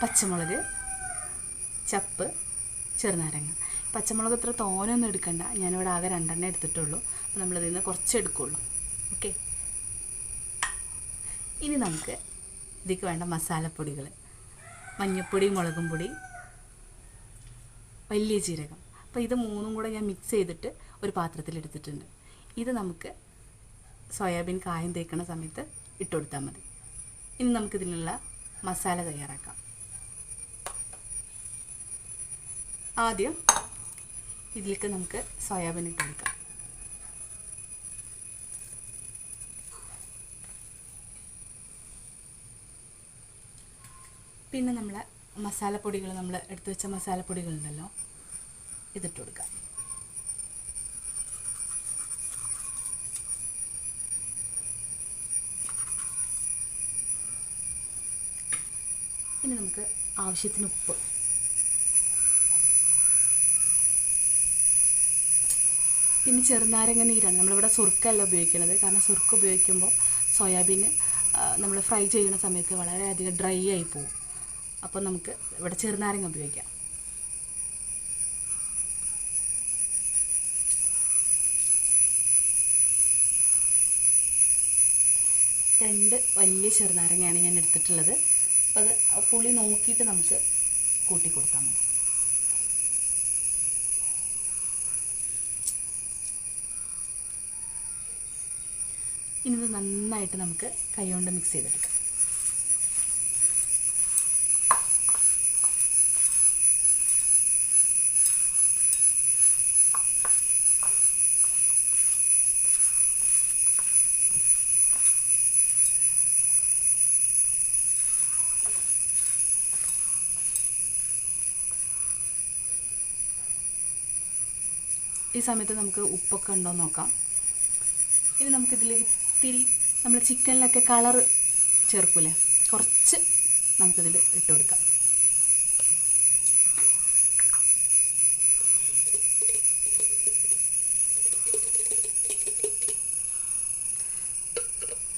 പച്ചമുളക്, ചപ്പ്, ചെറുനാരങ്ങ. പച്ചമുളക് ഇത്ര തോനൊന്നും എടുക്കണ്ട, ഞാനിവിടെ ആകെ 2 എടുത്തിട്ടുള്ളൂ. അപ്പോൾ നമ്മളിതിൽ നിന്ന് കുറച്ച് എടുക്കുള്ളൂ. ഓക്കെ. ഇനി നമുക്ക് ഇതിലേക്ക് വേണ്ട മസാലപ്പൊടികൾ: മഞ്ഞൾപ്പൊടി, മുളകും പൊടി, വലിയ ജീരകം. അപ്പോൾ ഇത് 3ഉം കൂടെ ഞാൻ മിക്സ് ചെയ്തിട്ട് ഒരു പാത്രത്തിലെടുത്തിട്ടുണ്ട്. ഇത് നമുക്ക് സോയാബീൻ കായം തേക്കണ സമയത്ത് ഇട്ട് കൊടുത്താൽ മതി. ഇനി നമുക്കിതിനുള്ള മസാല തയ്യാറാക്കാം. ആദ്യം ഇതിലേക്ക് നമുക്ക് സോയാബീൻ ഇട്ട് കൊടുക്കാം. പിന്നെ നമ്മളെ മസാലപ്പൊടികൾ, നമ്മൾ എടുത്തു വെച്ച മസാലപ്പൊടികളുണ്ടല്ലോ, ഇതിട്ട് കൊടുക്കാം. ഇനി നമുക്ക് ആവശ്യത്തിന് ഉപ്പ്, പിന്നെ ചെറുനാരങ്ങ നീരാണ്. നമ്മളിവിടെ സുർക്കല്ല ഉപയോഗിക്കുന്നത്, കാരണം സുർക്ക ഉപയോഗിക്കുമ്പോൾ സോയാബീൻ നമ്മൾ ഫ്രൈ ചെയ്യുന്ന സമയത്ത് വളരെയധികം ഡ്രൈ ആയി പോകും. അപ്പോൾ നമുക്ക് ഇവിടെ ചെറുനാരങ്ങ ഉപയോഗിക്കാം. രണ്ട് വലിയ ചെറുനാരങ്ങയാണ് ഞാൻ എടുത്തിട്ടുള്ളത്. അപ്പോൾ അത് പുളി നോക്കിയിട്ട് നമുക്ക് കൂട്ടി കൊടുത്താൽ മതി. ഇനി ഇത് നന്നായിട്ട് നമുക്ക് കൈ കൊണ്ട് മിക്സ് ചെയ്തെടുക്കാം. ഈ സമയത്ത് നമുക്ക് ഉപ്പൊക്കെ ഉണ്ടോ എന്ന് നോക്കാം. ഇനി നമുക്കിതിലേക്ക് ഇത്തിരി നമ്മൾ ചിക്കനിലൊക്കെ കളറ് ചേർക്കൂലേ, കുറച്ച് നമുക്കിതിൽ ഇട്ട് കൊടുക്കാം.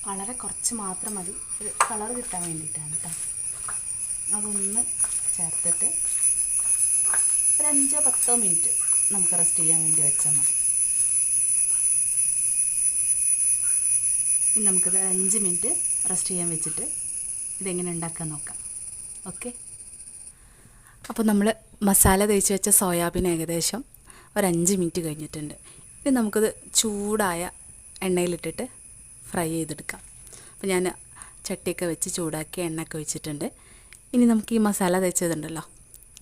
വളരെ കുറച്ച് മാത്രം മതി, ഒരു കളർ കിട്ടാൻ വേണ്ടിയിട്ടാണ് കേട്ടോ. അതൊന്ന് ചേർത്തിട്ട് ഒരു 5-10 മിനിറ്റ് നമുക്ക് റെസ്റ്റ് ചെയ്യാൻ വേണ്ടി വെച്ചാൽ മതി. ഇനി നമുക്കിത് 5 മിനിറ്റ് റെസ്റ്റ് ചെയ്യാൻ വെച്ചിട്ട് ഇതെങ്ങനെ ഉണ്ടാക്കാൻ നോക്കാം. ഓക്കെ. അപ്പോൾ നമ്മൾ മസാല തേച്ച് വെച്ച സോയാബീൻ ഏകദേശം ഒരു 5 മിനിറ്റ് കഴിഞ്ഞിട്ടുണ്ട്. ഇനി നമുക്കിത് ചൂടായ എണ്ണയിലിട്ടിട്ട് ഫ്രൈ ചെയ്തെടുക്കാം. അപ്പോൾ ഞാൻ ചട്ടിയൊക്കെ വെച്ച് ചൂടാക്കി എണ്ണയൊക്കെ വെച്ചിട്ടുണ്ട്. ഇനി നമുക്ക് ഈ മസാല തേച്ചതുണ്ടല്ലോ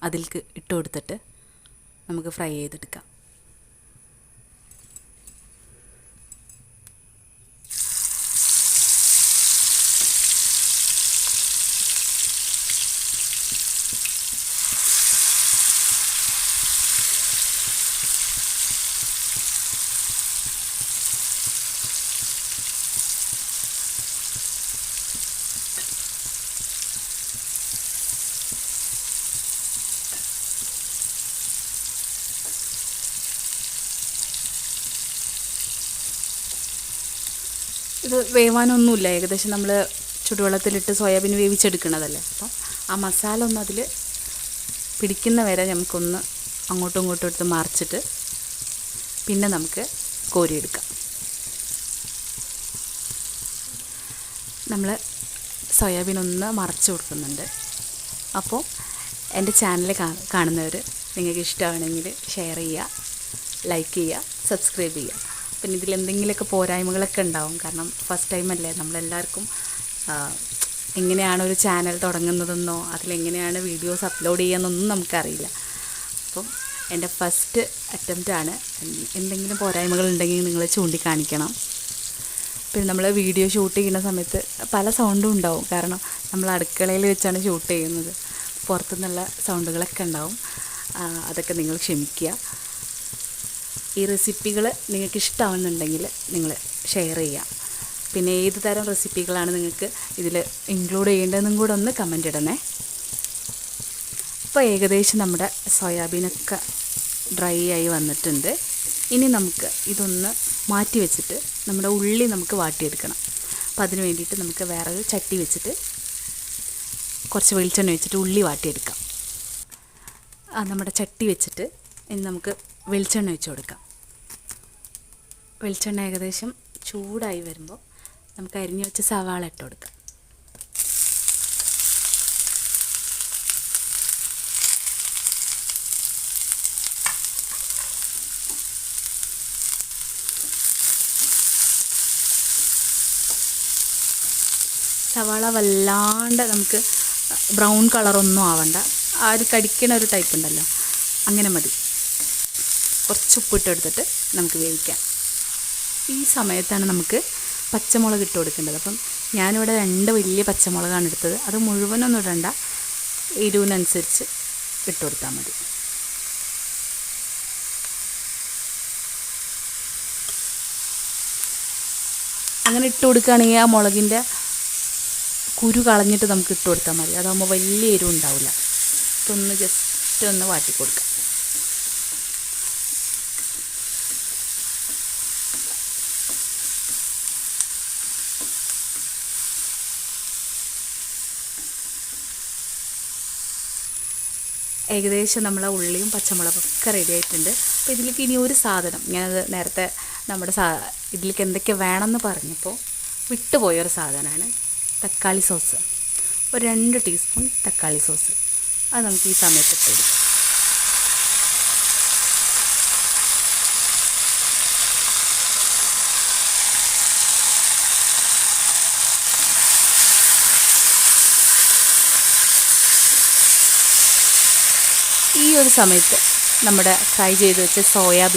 അതിലേക്ക് ഇട്ട് കൊടുത്തിട്ട് നമുക്ക് ഫ്രൈ ചെയ്തെടുക്കാം. ഇത് വേവാനൊന്നുമില്ല, ഏകദേശം നമ്മൾ ചുടുവെള്ളത്തിലിട്ട് സോയാബീൻ വേവിച്ചെടുക്കണതല്ലേ. അപ്പം ആ മസാല ഒന്ന് അതിൽ പിടിക്കുന്ന വരെ നമുക്കൊന്ന് അങ്ങോട്ടും ഇങ്ങോട്ടും എടുത്ത് മറിച്ചിട്ട് പിന്നെ നമുക്ക് കോരിയെടുക്കാം. നമ്മൾ സോയാബീൻ ഒന്ന് മറിച്ച് കൊടുക്കുന്നുണ്ട്. അപ്പോൾ എൻ്റെ ചാനൽ കാണുന്നവർ നിങ്ങൾക്ക് ഇഷ്ടമാണെങ്കിൽ ഷെയർ ചെയ്യുക, ലൈക്ക് ചെയ്യുക, സബ്സ്ക്രൈബ് ചെയ്യുക. പിന്നെ ഇതിലെന്തെങ്കിലുമൊക്കെ പോരായ്മകളൊക്കെ ഉണ്ടാവും, കാരണം ഫസ്റ്റ് ടൈമല്ലേ. നമ്മളെല്ലാവർക്കും എങ്ങനെയാണ് ഒരു ചാനൽ തുടങ്ങുന്നതെന്നോ അതിലെങ്ങനെയാണ് വീഡിയോസ് അപ്ലോഡ് ചെയ്യുന്നതെന്നൊന്നും നമുക്കറിയില്ല. അപ്പം എൻ്റെ ഫസ്റ്റ് അറ്റംപ്റ്റാണ്. എന്തെങ്കിലും പോരായ്മകളുണ്ടെങ്കിൽ നിങ്ങൾ ചൂണ്ടിക്കാണിക്കണം. പിന്നെ നമ്മൾ വീഡിയോ ഷൂട്ട് ചെയ്യുന്ന സമയത്ത് പല സൗണ്ടും ഉണ്ടാവും, കാരണം നമ്മൾ അടുക്കളയിൽ വെച്ചാണ് ഷൂട്ട് ചെയ്യുന്നത്. പുറത്തുനിന്നുള്ള സൗണ്ടുകളൊക്കെ ഉണ്ടാവും, അതൊക്കെ നിങ്ങൾ ക്ഷമിക്കുക. ഈ റെസിപ്പികൾ നിങ്ങൾക്ക് ഇഷ്ടമാവുന്നുണ്ടെങ്കിൽ നിങ്ങൾ ഷെയർ ചെയ്യുക. പിന്നെ ഏത് തരം റെസിപ്പികളാണ് നിങ്ങൾക്ക് ഇതിൽ ഇൻക്ലൂഡ് ചെയ്യേണ്ടതെന്നും കൂടെ ഒന്ന് കമൻ്റ് ഇടണേ. അപ്പോൾ ഏകദേശം നമ്മുടെ സോയാബീനൊക്കെ ഡ്രൈ ആയി വന്നിട്ടുണ്ട്. ഇനി നമുക്ക് ഇതൊന്ന് മാറ്റി വെച്ചിട്ട് നമ്മുടെ ഉള്ളി നമുക്ക് വാട്ടിയെടുക്കണം. അപ്പോൾ അതിന് വേണ്ടിയിട്ട് നമുക്ക് വേറൊരു ചട്ടി വെച്ചിട്ട് കുറച്ച് വെളിച്ചെണ്ണ ഒഴിച്ചിട്ട് ഉള്ളി വാട്ടിയെടുക്കാം. നമ്മുടെ ചട്ടി വെച്ചിട്ട് ഇനി നമുക്ക് വെളിച്ചെണ്ണ ഒഴിച്ച് കൊടുക്കാം. വെളിച്ചെണ്ണ ഏകദേശം ചൂടായി വരുമ്പോൾ നമുക്ക് അരിഞ്ഞ് വെച്ച സവാള ഇട്ട് കൊടുക്കാം. സവാള വല്ലാണ്ട് നമുക്ക് ബ്രൗൺ കളറൊന്നും ആവണ്ട, ആ ഒരു കടിക്കണ ഒരു ടൈപ്പ് ഉണ്ടല്ലോ, അങ്ങനെ മതി. കുറച്ച് ഉപ്പിട്ടെടുത്തിട്ട് നമുക്ക് വേവിക്കാം. ഈ സമയത്താണ് നമുക്ക് പച്ചമുളക് ഇട്ട് കൊടുക്കേണ്ടത്. അപ്പം ഞാനിവിടെ 2 വലിയ പച്ചമുളകാണ് എടുത്തത്. അത് മുഴുവനൊന്നും ഇടണ്ട, എരിവിനനുസരിച്ച് ഇട്ട് കൊടുത്താൽ മതി. അങ്ങനെ ഇട്ട് കൊടുക്കുകയാണെങ്കിൽ ആ മുളകിൻ്റെ കുരു കളഞ്ഞിട്ട് നമുക്ക് ഇട്ട് കൊടുത്താൽ മതി. അതാകുമ്പോൾ വലിയ എരിവ് ഉണ്ടാവില്ല. ഇതൊന്ന് ജസ്റ്റ് ഒന്ന് വാട്ടി കൊടുക്കാം. ഏകദേശം നമ്മളെ ഉള്ളിയും പച്ചമുളകൊക്കെ റെഡി ആയിട്ടുണ്ട്. അപ്പോൾ ഇതിലേക്ക് ഇനി ഒരു സാധനം, ഞാനത് നേരത്തെ നമ്മുടെ ഇതിലേക്ക് എന്തൊക്കെ വേണമെന്ന് പറഞ്ഞപ്പോൾ വിട്ടുപോയൊരു സാധനമാണ് തക്കാളി സോസ്. ഒരു 2 ടീസ്പൂൺ തക്കാളി സോസ്, അത് നമുക്ക് ഈ സമയത്ത് ഇട്ട് കൊടുക്കാം. ഈ ഒരു സമയത്ത് നമ്മുടെ ഫ്രൈ ചെയ്ത് വെച്ച സോയാബീൻ